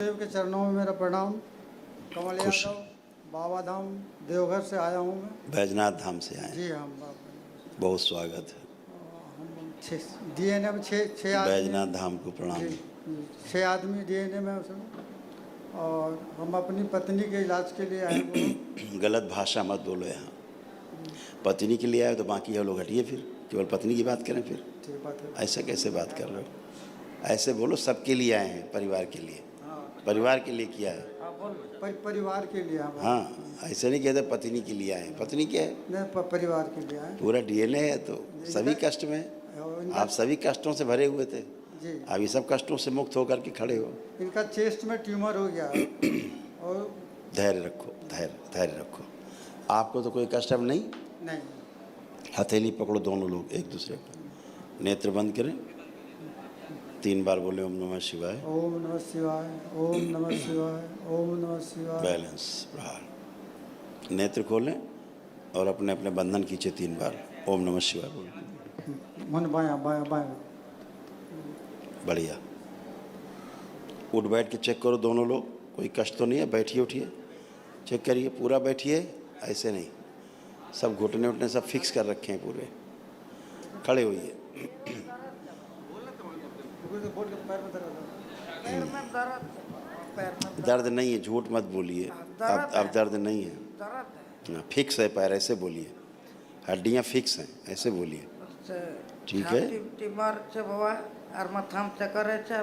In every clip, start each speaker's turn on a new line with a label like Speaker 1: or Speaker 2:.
Speaker 1: देव के चरणों में मेरा प्रणाम। कमल
Speaker 2: खुश
Speaker 1: यादव, बाबा धाम देवघर से आया हूँ मैं।
Speaker 2: बैजनाथ धाम से आए।
Speaker 1: जी हम
Speaker 2: बहुत स्वागत है।
Speaker 1: हम छः डीएनए में छः आदमी
Speaker 2: बैजनाथ
Speaker 1: हैं।
Speaker 2: धाम को प्रणाम।
Speaker 1: जी 6 आदमी डीएनए में उसमें, और हम अपनी पत्नी के इलाज के लिए आए हुए हैं।
Speaker 2: गलत भाषा मत बोलो यहाँ। पत्नी के लिए आए तो बाकी है लोग हटिए, फिर केवल पत्नी की बात करें। फिर
Speaker 1: ठीक बात है।
Speaker 2: ऐसे कैसे बात कर रहे हो? ऐसे बोलो सबके लिए आए हैं, परिवार के लिए।
Speaker 1: हाँ
Speaker 2: परिवार के लिए किया है।
Speaker 1: परिवार के लिए हम।
Speaker 2: हाँ, ऐसे नहीं कहते पत्नी के लिए आए हैं। पत्नी क्या है?
Speaker 1: नहीं, परिवार के लिए आए।
Speaker 2: पूरा डीएनए है तो सभी कष्ट में। आप सभी कष्टों से भरे हुए थे,
Speaker 1: जी
Speaker 2: आप ये सब कष्टों से मुक्त होकर के खड़े हो।
Speaker 1: इनका चेस्ट में ट्यूमर हो गया है। और
Speaker 2: धैर्य रखो, धैर्य रखो। आपको तो कोई कष्ट अब नहीं।
Speaker 1: नहीं,
Speaker 2: हथेली पकड़ो दोनों लोग एक दूसरे को, नेत्र बंद करें, 3 बार बोले ओम नमः शिवाय।
Speaker 1: ओम नमः शिवाय, ओम नमः शिवाय, ओम नमः शिवाय।
Speaker 2: बैलेंस प्रहार। नेत्र खोलें और अपने अपने बंधन खींचे 3 बार। ओम नमः शिवाय बोलो।
Speaker 1: मन बाया बाया बाया।
Speaker 2: बढ़िया। उठ बैठ के चेक करो दोनों लोग, कोई कष्ट तो नहीं है। बैठिए उठिए, चेक करिए, पूरा बैठिए। ऐसे नहीं, सब घुटने उठने सब फिक्स कर रखे हैं पूरे। खड़े होइए। दर्द नहीं है, झूठ मत बोलिए। अब दर्द नहीं है। हाँ, फिक्स है पैर, ऐसे बोलिए। हड्डियाँ फिक्स हैं, ऐसे बोलिए। ठीक है।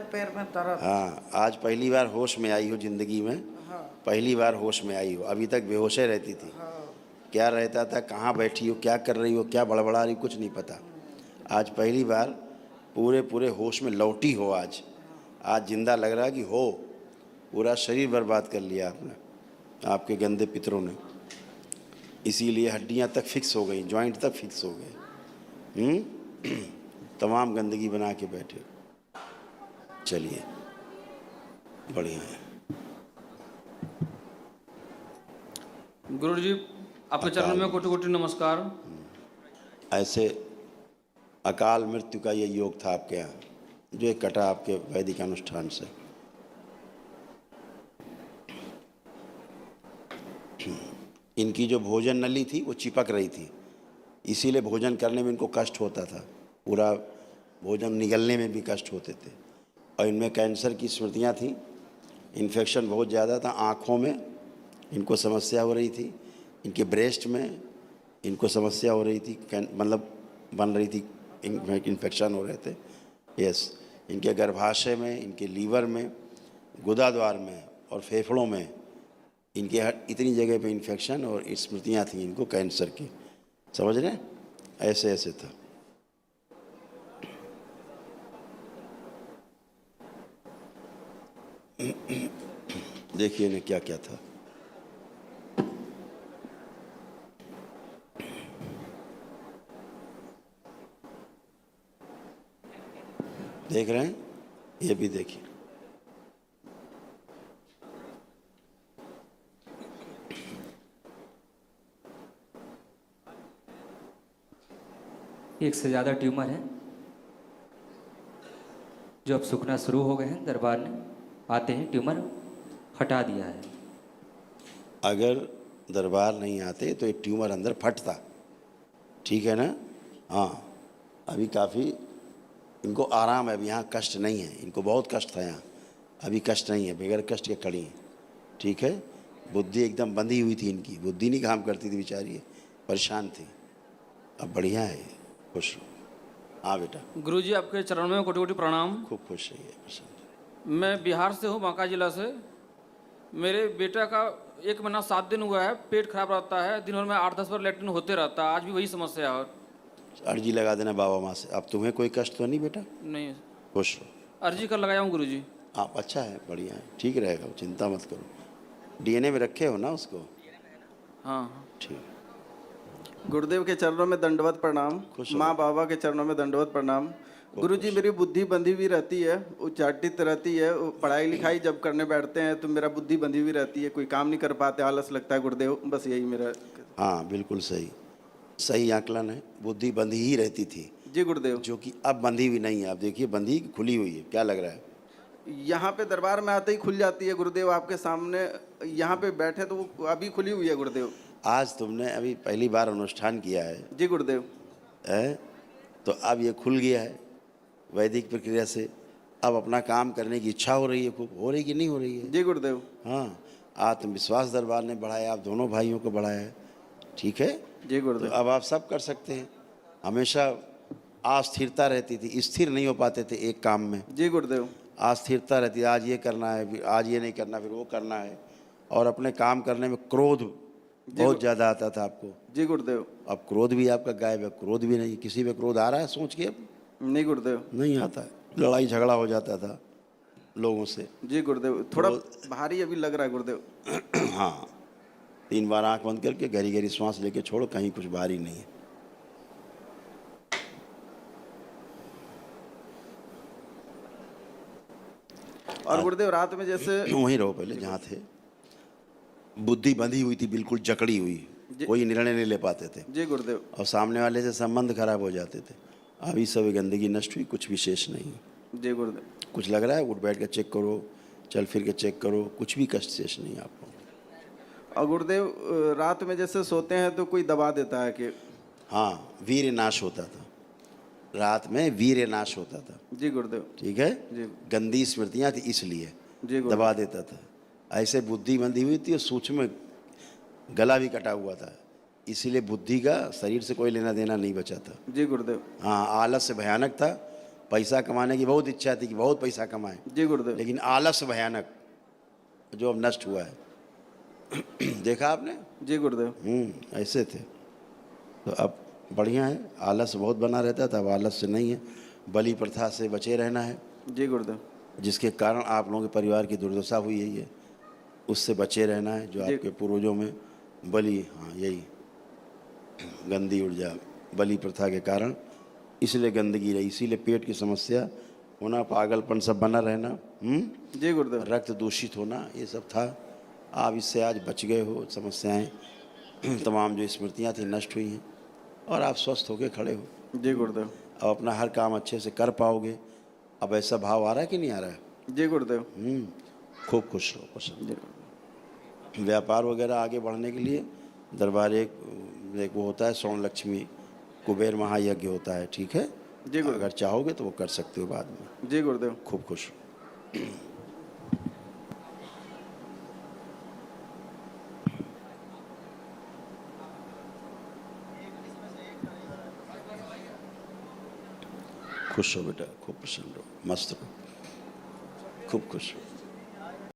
Speaker 1: पैर में दर्द।
Speaker 2: हाँ, आज पहली बार होश में आई हो जिंदगी में।
Speaker 1: हाँ।
Speaker 2: पहली बार होश में आई हो। अभी तक बेहोश रहती थी।
Speaker 1: हाँ।
Speaker 2: क्या रहता था, कहाँ बैठी हो, क्या कर रही हो, क्या बड़बड़ा रही, कुछ नहीं पता। आज पहली बार पूरे होश में लौटी हो। आज जिंदा लग रहा है कि हो। पूरा शरीर बर्बाद कर लिया आपने, आपके गंदे पितरों ने। इसीलिए हड्डियां तक फिक्स हो गई, जॉइंट तक फिक्स हो गए। तमाम गंदगी बना के बैठे। चलिए, बढ़िया है।
Speaker 3: गुरुजी, आपके चरणों में कोटि कोटि नमस्कार।
Speaker 2: ऐसे अकाल मृत्यु का ये योग था आपके यहाँ, जो एक कटा आपके वैदिक अनुष्ठान से। इनकी जो भोजन नली थी वो चिपक रही थी, इसीलिए भोजन करने में इनको कष्ट होता था। पूरा भोजन निगलने में भी कष्ट होते थे। और इनमें कैंसर की स्मृतियाँ थी, इन्फेक्शन बहुत ज़्यादा था। आँखों में इनको समस्या हो रही थी, इनके ब्रेस्ट में इनको समस्या हो रही थी, मतलब बन रही थी, इन्फेक्शन हो रहे थे। यस, इनके गर्भाशय में, इनके लीवर में, गुदाद्वार में और फेफड़ों में, इनके इतनी जगह पे इन्फेक्शन और स्मृतियाँ थी इनको कैंसर की। समझ रहे हैं? ऐसे ऐसे था। देखिए इन्हें क्या क्या था। देख रहे हैं? ये भी देखिए।
Speaker 4: एक से ज़्यादा ट्यूमर है जो अब सूखना शुरू हो गए हैं। दरबार ने आते हैं ट्यूमर हटा दिया है।
Speaker 2: अगर दरबार नहीं आते तो ये ट्यूमर अंदर फटता। ठीक है ना? हाँ, अभी काफ़ी इनको आराम है। अभी यहाँ कष्ट नहीं है। इनको बहुत कष्ट था यहाँ, अभी कष्ट नहीं है। बगैर कष्ट के खड़ी हैं। ठीक है? बुद्धि एकदम बंधी हुई थी इनकी, बुद्धि नहीं काम करती थी बेचारी, परेशान थी। अब बढ़िया है, खुश रहो। हाँ बेटा।
Speaker 3: गुरुजी, आपके चरणों में कोटि कोटि प्रणाम।
Speaker 2: खूब खुश रहिए, प्रसन्न।
Speaker 3: मैं बिहार से हूँ, बांका जिला से। मेरे बेटा का 1 महीना 7 दिन हुआ है, पेट खराब रहता है, दिन भर में 8-10 बार लैट्रिन होते रहता है। आज भी वही समस्या है।
Speaker 2: अर्जी लगा देना बाबा माँ से। अब तुम्हें कोई कष्ट तो नहीं बेटा?
Speaker 3: नहीं,
Speaker 2: खुश रहो।
Speaker 3: अर्जी कर लगाया हूँ गुरुजी।
Speaker 2: आप अच्छा है, बढ़िया है, ठीक रहेगा, चिंता मत करो। डीएनए में रखे हो ना उसको?
Speaker 3: हाँ।
Speaker 2: ठीक।
Speaker 5: गुरुदेव के चरणों में दंडवत प्रणाम।
Speaker 2: खुश हो।
Speaker 5: माँ बाबा के चरणों में दंडवत प्रणाम। गुरुजी, मेरी बुद्धि बंधी हुई रहती है, उच्चाटित रहती है। पढ़ाई लिखाई जब करने बैठते हैं तो मेरा बुद्धि बंधी हुई रहती है, कोई काम नहीं कर पाते, आलस लगता है गुरुदेव। बस यही मेरा।
Speaker 2: हाँ बिल्कुल सही, सही आकलन है। बुद्धि बंधी ही रहती थी
Speaker 5: जी गुरुदेव।
Speaker 2: जो कि अब बंधी हुई नहीं है। आप देखिए, बंधी खुली हुई है। क्या लग रहा है?
Speaker 5: यहाँ पे दरबार में आते ही खुल जाती है गुरुदेव आपके सामने, यहाँ पे बैठे तो वो अभी खुली हुई है गुरुदेव।
Speaker 2: आज तुमने अभी पहली बार अनुष्ठान किया है,
Speaker 5: जी गुरुदेव।
Speaker 2: तो अब ये खुल गया है वैदिक प्रक्रिया से। अब अपना काम करने की इच्छा हो रही है, खूब हो रही कि नहीं हो रही है?
Speaker 5: जी गुरुदेव।
Speaker 2: हाँ, आत्मविश्वास दरबार ने बढ़ाया, आप दोनों भाइयों को बढ़ाया है, ठीक है।
Speaker 5: जी
Speaker 2: तो
Speaker 5: गुरुदेव।
Speaker 2: अब आप सब कर सकते हैं। हमेशा अस्थिरता रहती थी, स्थिर नहीं हो पाते थे एक काम में।
Speaker 5: जी गुरुदेव।
Speaker 2: अस्थिरता रहती है, आज ये करना है, फिर आज ये नहीं करना, फिर वो करना है, और अपने काम करने में क्रोध बहुत ज़्यादा आता था आपको।
Speaker 5: जी गुरुदेव।
Speaker 2: अब क्रोध भी आपका गायब है, क्रोध भी नहीं। किसी में क्रोध आ रहा है सोच के? अब
Speaker 5: नहीं गुरुदेव।
Speaker 2: नहीं आता है। लड़ाई झगड़ा हो जाता था लोगों से।
Speaker 5: जी गुरुदेव। थोड़ा भारी अभी लग रहा है गुरुदेव।
Speaker 2: हाँ, 3 बार आंख बंद करके गहरी गहरी सांस लेके छोड़ो, कहीं कुछ भारी नहीं है।
Speaker 5: और गुरुदेव रात में जैसे
Speaker 2: वहीं रहो पहले जहाँ थे। बुद्धि बंधी हुई थी, बिल्कुल जकड़ी हुई, कोई निर्णय नहीं ले पाते थे।
Speaker 5: जी गुरुदेव।
Speaker 2: और सामने वाले से संबंध खराब हो जाते थे। अभी सब गंदगी नष्ट हुई, कुछ विशेष नहीं।
Speaker 5: जी गुरुदेव।
Speaker 2: कुछ लग रहा है, उठ बैठ के चेक करो, चल फिर के चेक करो, कुछ भी कष्ट शेष नहीं आपको।
Speaker 5: और गुरुदेव रात में जैसे सोते हैं तो कोई दबा देता है कि?
Speaker 2: हाँ, वीर्य नाश होता था रात में, वीर्य नाश होता था।
Speaker 5: जी गुरुदेव।
Speaker 2: ठीक है।
Speaker 5: जी।
Speaker 2: गंदी स्मृतियाँ थी इसलिए
Speaker 5: जी गुरुदेव।
Speaker 2: दबा देता था। ऐसे बुद्धि बंधी हुई थी और सूक्ष्म गला भी कटा हुआ था, इसीलिए बुद्धि का शरीर से कोई लेना देना नहीं बचा था।
Speaker 5: जी गुरुदेव।
Speaker 2: हाँ, आलस्य भयानक था। पैसा कमाने की बहुत इच्छा थी कि बहुत पैसा कमाएं,
Speaker 5: जी गुरुदेव।
Speaker 2: लेकिन आलस्य भयानक जो अब नष्ट हुआ है। देखा आपने?
Speaker 5: जी गुरुदेव।
Speaker 2: ऐसे थे। तो अब बढ़िया है, आलस्य बहुत बना रहता था, अब आलस्य नहीं है। बलि प्रथा से बचे रहना है,
Speaker 5: जी गुरुदेव।
Speaker 2: जिसके कारण आप लोगों के परिवार की दुर्दशा हुई है, ये उससे बचे रहना है। जो आपके पूर्वजों में बलि, हाँ यही गंदी ऊर्जा, बलि प्रथा के कारण इसलिए गंदगी रही, इसीलिए पेट की समस्या होना, पागलपन सब बना रहना,
Speaker 5: जी गुरुदेव।
Speaker 2: रक्त दूषित होना, ये सब था। आप इससे आज बच गए हो। समस्याएं तमाम जो स्मृतियां थी नष्ट हुई हैं और आप स्वस्थ होकर खड़े हो।
Speaker 5: जी गुरुदेव।
Speaker 2: अब अपना हर काम अच्छे से कर पाओगे। अब ऐसा भाव आ रहा है कि नहीं आ रहा है?
Speaker 5: जी गुरुदेव।
Speaker 2: खूब खुश रहो, पसंद।
Speaker 5: जी।
Speaker 2: व्यापार वगैरह आगे बढ़ने के लिए दरबार एक वो होता है, स्वर्ण लक्ष्मी कुबेर महायज्ञ होता है, ठीक है।
Speaker 5: जी गुरुदेव।
Speaker 2: अगर चाहोगे तो वो कर सकते हो बाद में।
Speaker 5: जी गुरुदेव।
Speaker 2: खूब खुश। खुश हो बेटा, खूब प्रसन्न रहो, मस्त रहो, खूब खुश हो।